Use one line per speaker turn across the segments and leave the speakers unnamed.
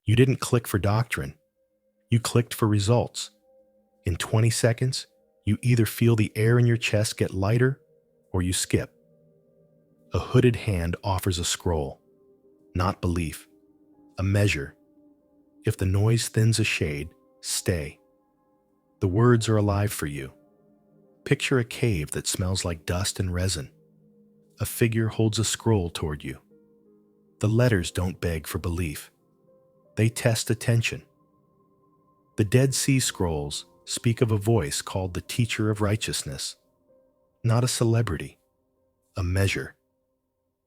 You didn't click for doctrine. You clicked for results. In 20 seconds, you either feel the air in your chest get lighter or you skip. A hooded hand offers a scroll, not belief, a measure. If the noise thins a shade, stay. The words are alive for you. Picture a cave that smells like dust and resin. A figure holds a scroll toward you. The letters don't beg for belief. They test attention. The Dead Sea Scrolls speak of a voice called the Teacher of Righteousness, not a celebrity, a measure.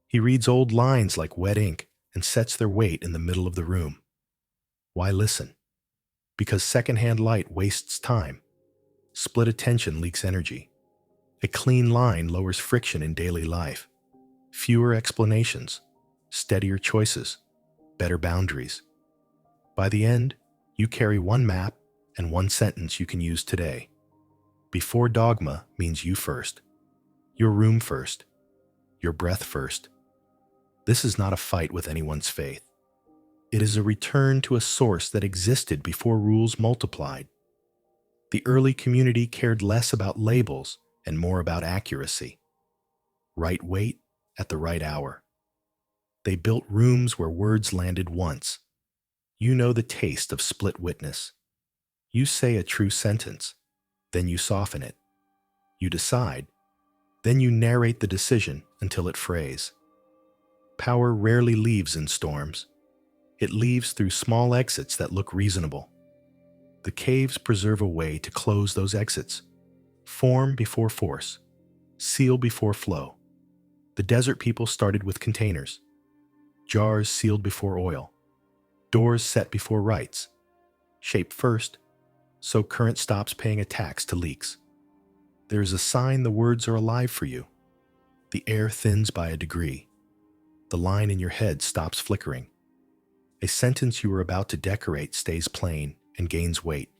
He reads old lines like wet ink and sets their weight in the middle of the room. Why listen? Because secondhand light wastes time. Split attention leaks energy. A clean line lowers friction in daily life. Fewer explanations, steadier choices, better boundaries. By the end, you carry one map and one sentence you can use today. Before dogma means you first. Your room first. Your breath first. This is not a fight with anyone's faith. It is a return to a source that existed before rules multiplied. The early community cared less about labels and more about accuracy. Right weight at the right hour. They built rooms where words landed once. You know the taste of split witness. You say a true sentence, then you soften it. You decide, then you narrate the decision until it frays. Power rarely leaves in storms. It leaves through small exits that look reasonable. The caves preserve a way to close those exits. Form before force. Seal before flow. The desert people started with containers. Jars sealed before oil. Doors set before rites. Shape first, so current stops paying a tax to leaks. There is a sign the words are alive for you. The air thins by a degree. The line in your head stops flickering. A sentence you were about to decorate stays plain and gains weight.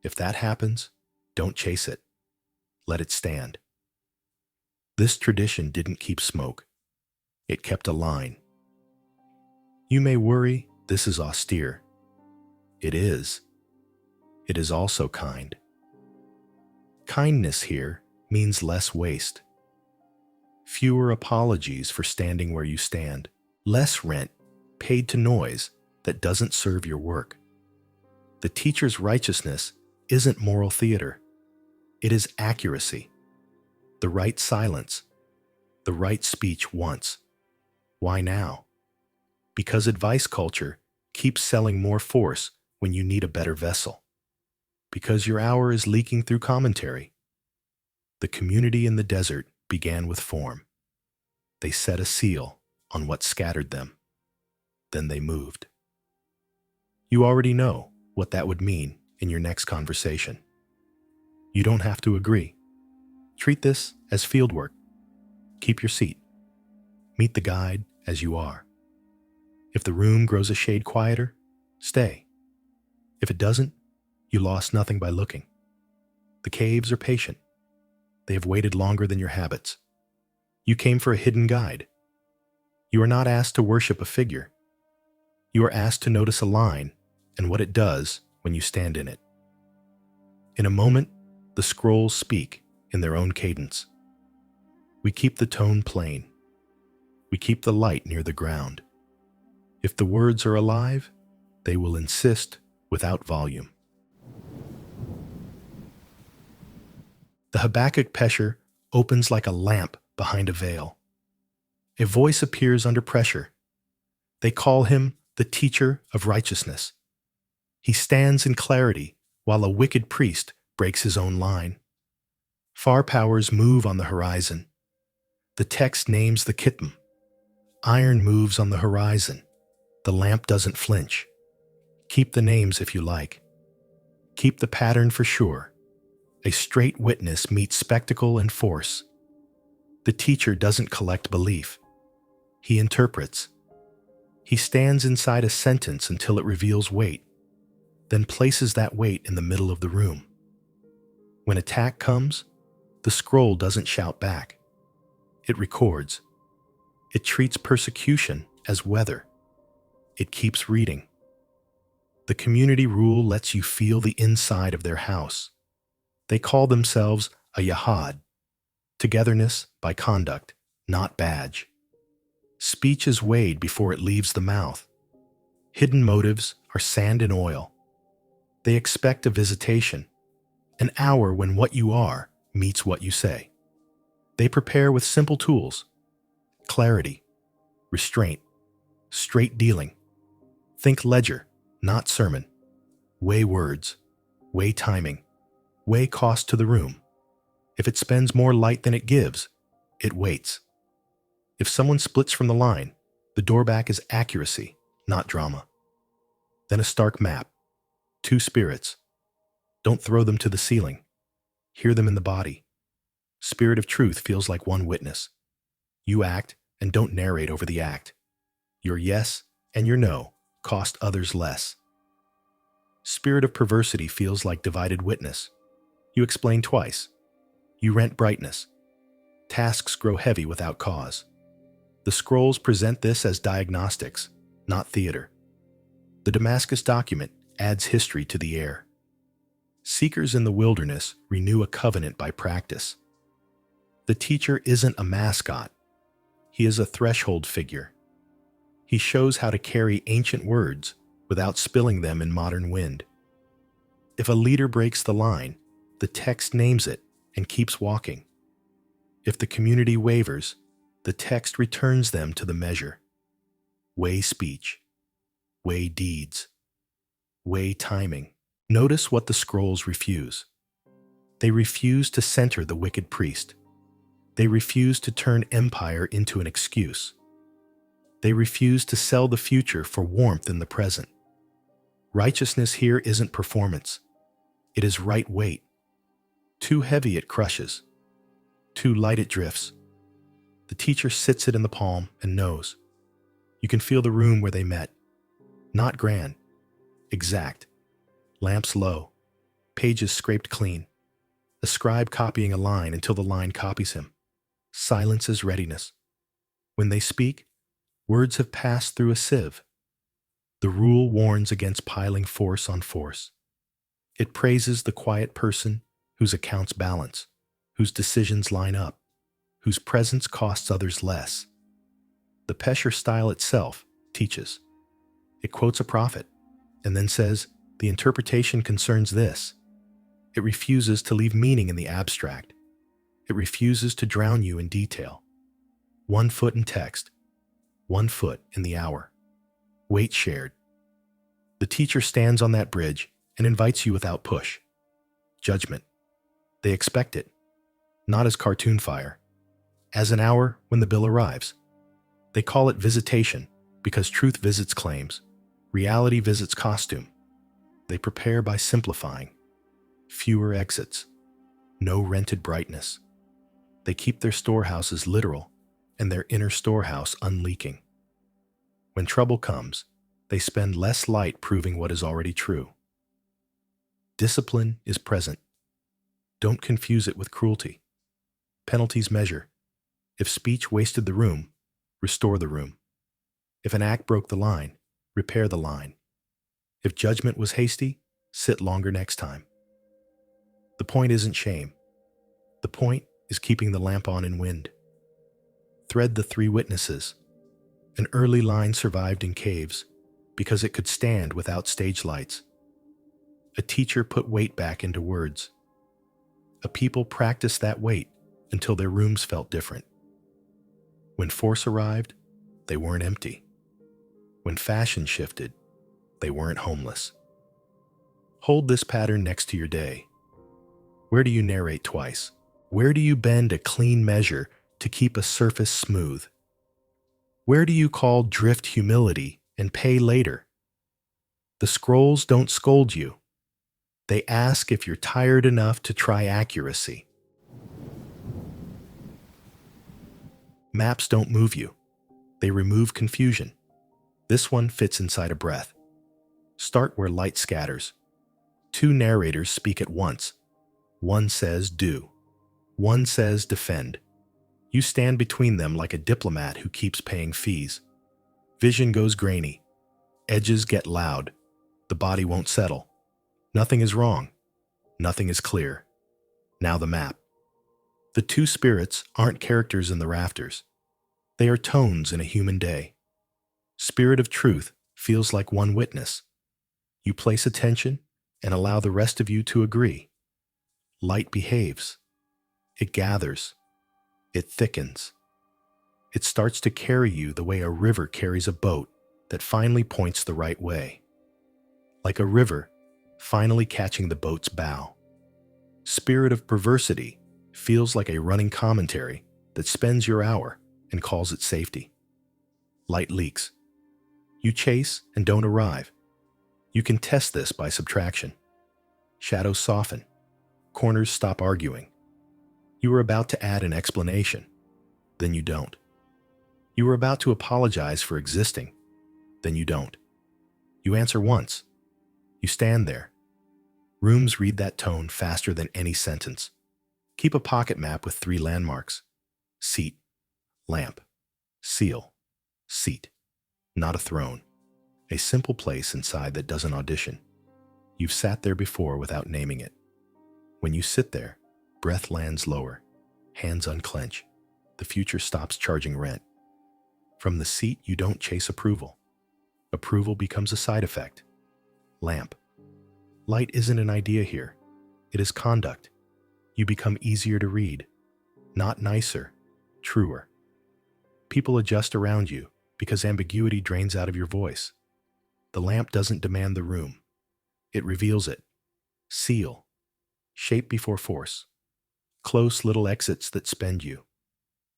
If that happens, don't chase it. Let it stand. This tradition didn't keep smoke. It kept a line. You may worry this is austere. It is. It is also kind. Kindness here means less waste. Fewer apologies for standing where you stand. Less rent paid to noise that doesn't serve your work. The teacher's righteousness isn't moral theater. It is accuracy. The right silence. The right speech once. Why now? Because advice culture keeps selling more force when you need a better vessel. Because your hour is leaking through commentary. The community in the desert began with form. They set a seal on what scattered them. Then they moved. You already know what that would mean in your next conversation. You don't have to agree. Treat this as fieldwork. Keep your seat. Meet the guide as you are. If the room grows a shade quieter, stay. If it doesn't, you lost nothing by looking. The caves are patient. They have waited longer than your habits. You came for a hidden guide. You are not asked to worship a figure. You are asked to notice a line and what it does when you stand in it. In a moment, the scrolls speak in their own cadence. We keep the tone plain. We keep the light near the ground. If the words are alive, they will insist without volume. The Habakkuk Pesher opens like a lamp behind a veil. A voice appears under pressure. They call him the Teacher of Righteousness. He stands in clarity while a wicked priest breaks his own line. Far powers move on the horizon. The text names the Kittim. Iron moves on the horizon. The lamp doesn't flinch. Keep the names if you like. Keep the pattern for sure. A straight witness meets spectacle and force. The teacher doesn't collect belief. He interprets. He stands inside a sentence until it reveals weight, then places that weight in the middle of the room. When attack comes, the scroll doesn't shout back. It records. It treats persecution as weather. It keeps reading. The community rule lets you feel the inside of their house. They call themselves a Yahad, togetherness by conduct, not badge. Speech is weighed before it leaves the mouth. Hidden motives are sand and oil. They expect a visitation, an hour when what you are meets what you say. They prepare with simple tools: clarity, restraint, straight dealing. Think ledger, not sermon. Weigh words, weigh timing, weigh cost to the room. If it spends more light than it gives, it waits. If someone splits from the line, the doorback is accuracy, not drama. Then a stark map. 2 spirits. Don't throw them to the ceiling. Hear them in the body. Spirit of truth feels like one witness. You act and don't narrate over the act. Your yes and your no cost others less. Spirit of perversity feels like divided witness. You explain twice. You rent brightness. Tasks grow heavy without cause. The scrolls present this as diagnostics, not theater. The Damascus Document adds history to the air. Seekers in the wilderness renew a covenant by practice. The teacher isn't a mascot. He is a threshold figure. He shows how to carry ancient words without spilling them in modern wind. If a leader breaks the line, the text names it and keeps walking. If the community wavers, the text returns them to the measure. Weigh speech. Weigh deeds. Weigh timing. Notice what the scrolls refuse. They refuse to center the wicked priest. They refuse to turn empire into an excuse. They refuse to sell the future for warmth in the present. Righteousness here isn't performance. It is right weight. Too heavy it crushes. Too light it drifts. The teacher sits it in the palm and knows. You can feel the room where they met. Not grand. Exact. Lamps low. Pages scraped clean. A scribe copying a line until the line copies him. Silence is readiness. When they speak, words have passed through a sieve. The rule warns against piling force on force. It praises the quiet person whose accounts balance, whose decisions line up, whose presence costs others less. The Pesher style itself teaches. It quotes a prophet and then says, the interpretation concerns this. It refuses to leave meaning in the abstract. It refuses to drown you in detail. 1 foot in text, 1 foot in the hour. Weight shared. The teacher stands on that bridge and invites you without push. Judgment. They expect it, not as cartoon fire, as an hour when the bill arrives. They call it visitation because truth visits claims, reality visits costume. They prepare by simplifying. Fewer exits. No rented brightness. They keep their storehouses literal and their inner storehouse unleaking. When trouble comes, they spend less light proving what is already true. Discipline is present. Don't confuse it with cruelty. Penalties measure. If speech wasted the room, restore the room. If an act broke the line, repair the line. If judgment was hasty, sit longer next time. The point isn't shame. The point is keeping the lamp on in wind. Thread the 3 witnesses. An early line survived in caves because it could stand without stage lights. A teacher put weight back into words. A people practiced that weight until their rooms felt different. When force arrived, they weren't empty. When fashion shifted, they weren't homeless. Hold this pattern next to your day. Where do you narrate twice? Where do you bend a clean measure to keep a surface smooth? Where do you call drift humility and pay later? The scrolls don't scold you. They ask if you're tired enough to try accuracy. Maps don't move you. They remove confusion. This one fits inside a breath. Start where light scatters. 2 narrators speak at once. One says do. One says defend. You stand between them like a diplomat who keeps paying fees. Vision goes grainy. Edges get loud. The body won't settle. Nothing is wrong. Nothing is clear. Now the map. The two spirits aren't characters in the rafters. They are tones in a human day. Spirit of truth feels like one witness. You place attention and allow the rest of you to agree. Light behaves. It gathers. It thickens. It starts to carry you the way a river carries a boat that finally points the right way. Like a river finally catching the boat's bow. Spirit of perversity feels like a running commentary that spends your hour and calls it safety. Light leaks. You chase and don't arrive. You can test this by subtraction. Shadows soften. Corners stop arguing. You are about to add an explanation. Then you don't. You are about to apologize for existing. Then you don't. You answer once. You stand there. Rooms read that tone faster than any sentence. Keep a pocket map with 3 landmarks. Seat, lamp, seal, seat. Not a throne. A simple place inside that doesn't audition. You've sat there before without naming it. When you sit there, breath lands lower. Hands unclench. The future stops charging rent. From the seat, you don't chase approval. Approval becomes a side effect. Lamp. Light isn't an idea here. It is conduct. You become easier to read. Not nicer, truer. People adjust around you because ambiguity drains out of your voice. The lamp doesn't demand the room. It reveals it. Seal. Shape before force. Close little exits that spend you.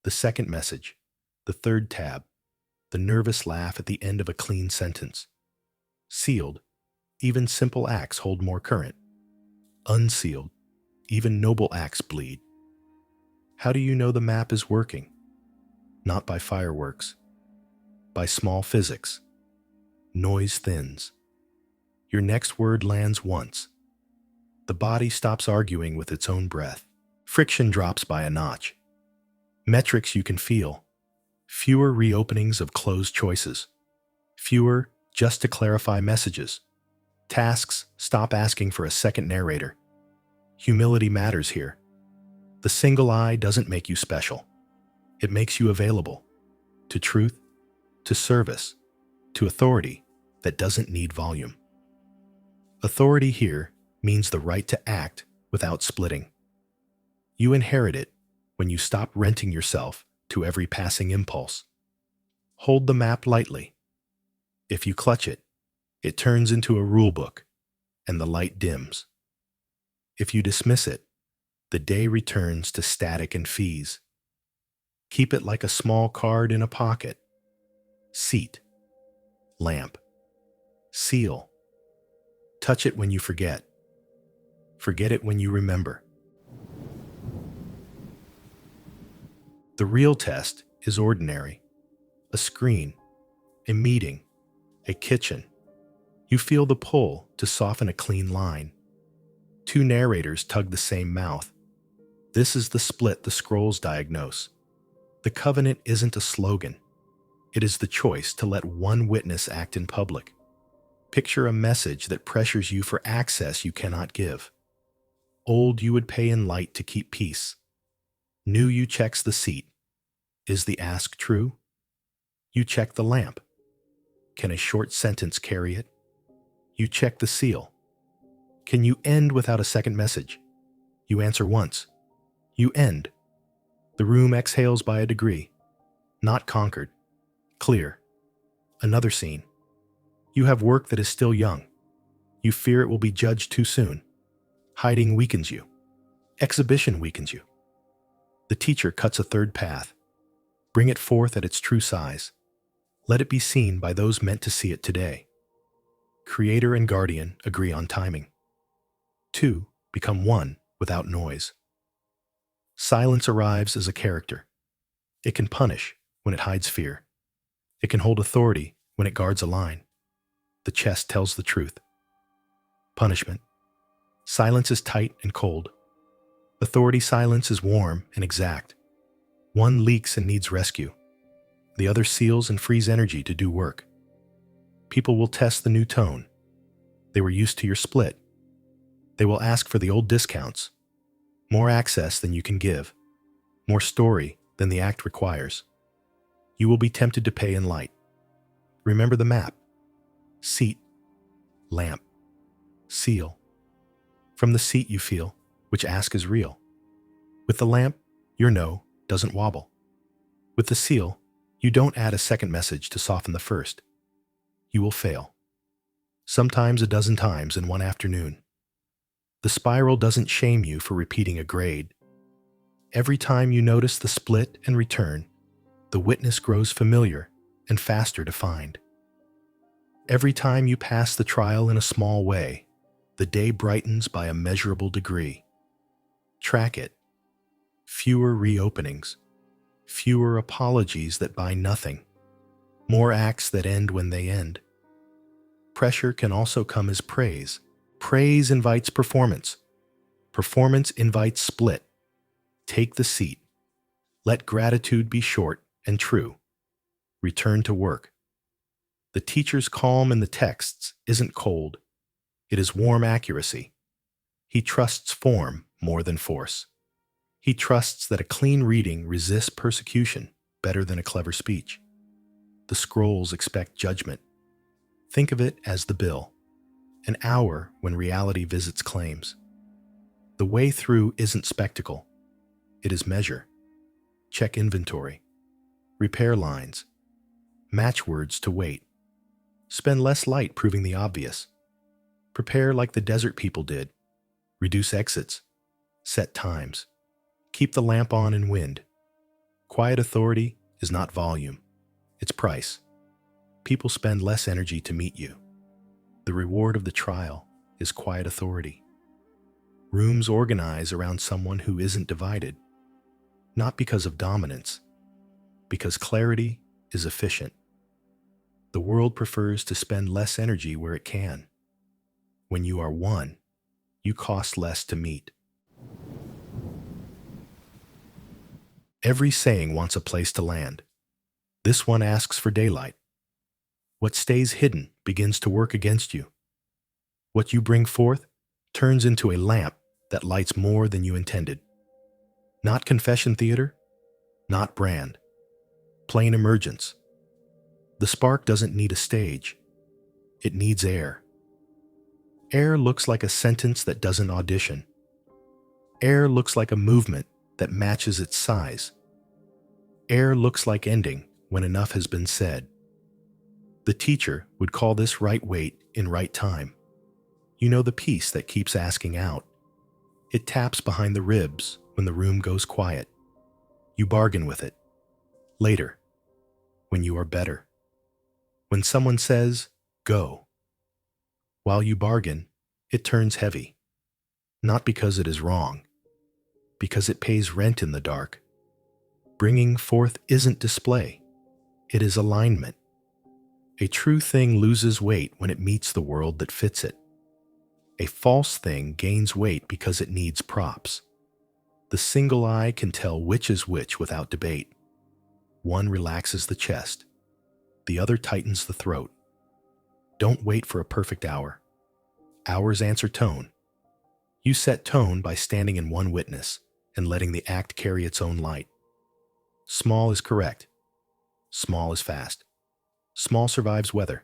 The second message. The third tab. The nervous laugh at the end of a clean sentence. Sealed. Even simple acts hold more current. Unsealed. Even noble acts bleed. How do you know the map is working? Not by fireworks. By small physics. Noise thins. Your next word lands once. The body stops arguing with its own breath. Friction drops by a notch. Metrics you can feel. Fewer reopenings of closed choices. Fewer just to clarify messages. Tasks stop asking for a second narrator. Humility matters here. The single eye doesn't make you special. It makes you available. To truth, to service, to authority that doesn't need volume. Authority here means the right to act without splitting. You inherit it when you stop renting yourself to every passing impulse. Hold the map lightly. If you clutch it, it turns into a rule book, and the light dims. If you dismiss it, the day returns to static and fees. Keep it like a small card in a pocket. Seat, lamp, seal. Touch it when you forget. Forget it when you remember. The real test is ordinary. A screen, a meeting, a kitchen. You feel the pull to soften a clean line. 2 narrators tug the same mouth. This is the split the scrolls diagnose. The covenant isn't a slogan. It is the choice to let one witness act in public. Picture a message that pressures you for access you cannot give. Old you would pay in light to keep peace. New you checks the seat. Is the ask true? You check the lamp. Can a short sentence carry it? You check the seal. Can you end without a second message? You answer once. You end. The room exhales by a degree. Not conquered. Clear. Another scene. You have work that is still young. You fear it will be judged too soon. Hiding weakens you. Exhibition weakens you. The teacher cuts a third path. Bring it forth at its true size. Let it be seen by those meant to see it today. Creator and guardian agree on timing. 2 become 1 without noise. Silence arrives as a character. It can punish when it hides fear. It can hold authority when it guards a line. The chest tells the truth. Punishment. Silence is tight and cold. Authority silence is warm and exact. One leaks and needs rescue. The other seals and frees energy to do work. People will test the new tone. They were used to your split. They will ask for the old discounts, more access than you can give, more story than the act requires. You will be tempted to pay in light. Remember the map. Seat, lamp, seal. From the seat you feel, which ask is real. With the lamp, your no doesn't wobble. With the seal, you don't add a second message to soften the first. You will fail. Sometimes a dozen times in one afternoon. The spiral doesn't shame you for repeating a grade. Every time you notice the split and return, the witness grows familiar and faster to find. Every time you pass the trial in a small way, the day brightens by a measurable degree. Track it. Fewer reopenings, fewer apologies that buy nothing, more acts that end when they end. Pressure can also come as praise. Praise invites performance. Performance invites split. Take the seat. Let gratitude be short and true. Return to work. The teacher's calm in the texts isn't cold. It is warm accuracy. He trusts form more than force. He trusts that a clean reading resists persecution better than a clever speech. The scrolls expect judgment. Think of it as the bill, an hour when reality visits claims. The way through isn't spectacle. It is measure. Check inventory. Repair lines. Match words to weight. Spend less light proving the obvious. Prepare like the desert people did. Reduce exits. Set times. Keep the lamp on in wind. Quiet authority is not volume. It's price. People spend less energy to meet you. The reward of the trial is quiet authority. Rooms organize around someone who isn't divided, not because of dominance, because clarity is efficient. The world prefers to spend less energy where it can. When you are one, you cost less to meet. Every saying wants a place to land. This one asks for daylight. What stays hidden begins to work against you. What you bring forth turns into a lamp that lights more than you intended. Not confession theater, not brand. Plain emergence. The spark doesn't need a stage. It needs air. Air looks like a sentence that doesn't audition. Air looks like a movement that matches its size. Air looks like ending when enough has been said. The teacher would call this right weight in right time. You know the piece that keeps asking out. It taps behind the ribs when the room goes quiet. You bargain with it. Later, when you are better. When someone says, go. While you bargain, it turns heavy. Not because it is wrong, because it pays rent in the dark. Bringing forth isn't display. It is alignment. A true thing loses weight when it meets the world that fits it. A false thing gains weight because it needs props. The single eye can tell which is which without debate. One relaxes the chest. The other tightens the throat. Don't wait for a perfect hour. Hours answer tone. You set tone by standing in one witness and letting the act carry its own light. Small is correct. Small is fast. Small survives weather.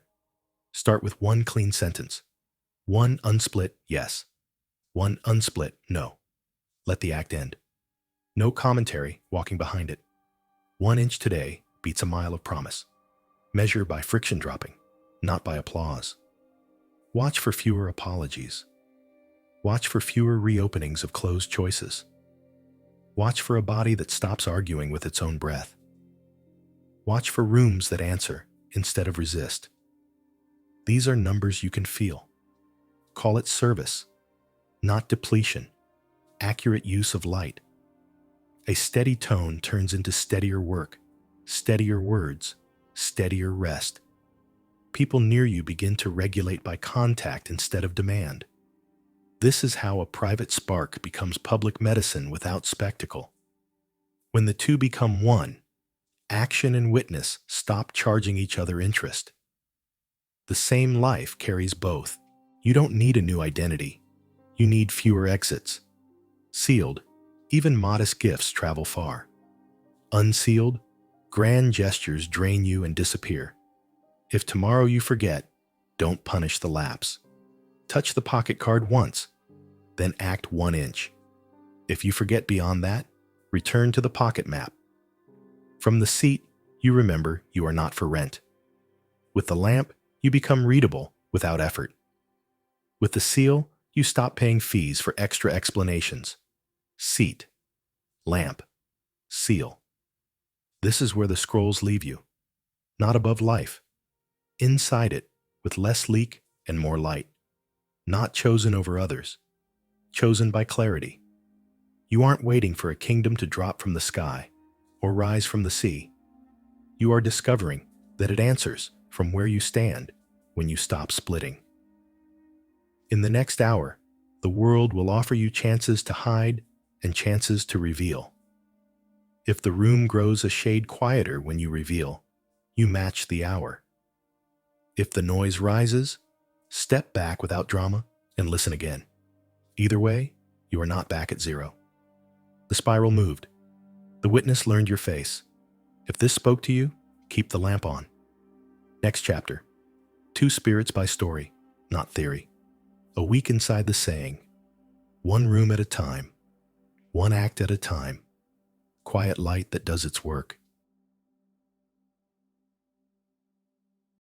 Start with one clean sentence. One unsplit yes. One unsplit no. Let the act end. No commentary walking behind it. 1 inch today beats a mile of promise. Measure by friction dropping, not by applause. Watch for fewer apologies. Watch for fewer reopenings of closed choices. Watch for a body that stops arguing with its own breath. Watch for rooms that answer instead of resist. These are numbers you can feel. Call it service, not depletion, accurate use of light. A steady tone turns into steadier work, steadier words, steadier rest. People near you begin to regulate by contact instead of demand. This is how a private spark becomes public medicine without spectacle. When the two become one, action and witness stop charging each other interest. The same life carries both. You don't need a new identity. You need fewer exits. Sealed, even modest gifts travel far. Unsealed, grand gestures drain you and disappear. If tomorrow you forget, don't punish the lapse. Touch the pocket card once, then act 1 inch. If you forget beyond that, return to the pocket map. From the seat, you remember you are not for rent. With the lamp, you become readable without effort. With the seal, you stop paying fees for extra explanations. Seat, lamp, seal. This is where the scrolls leave you. Not above life. Inside it, with less leak and more light. Not chosen over others. Chosen by clarity. You aren't waiting for a kingdom to drop from the sky or rise from the sea. You are discovering that it answers from where you stand when you stop splitting. In the next hour, the world will offer you chances to hide and chances to reveal. If the room grows a shade quieter when you reveal, you match the hour. If the noise rises, step back without drama and listen again. Either way, you are not back at zero. The spiral moved. The witness learned your face. If this spoke to you, keep the lamp on. Next chapter. 2 spirits by story, not theory. A week inside the saying. 1 room at a time. 1 act at a time. Quiet light that does its work.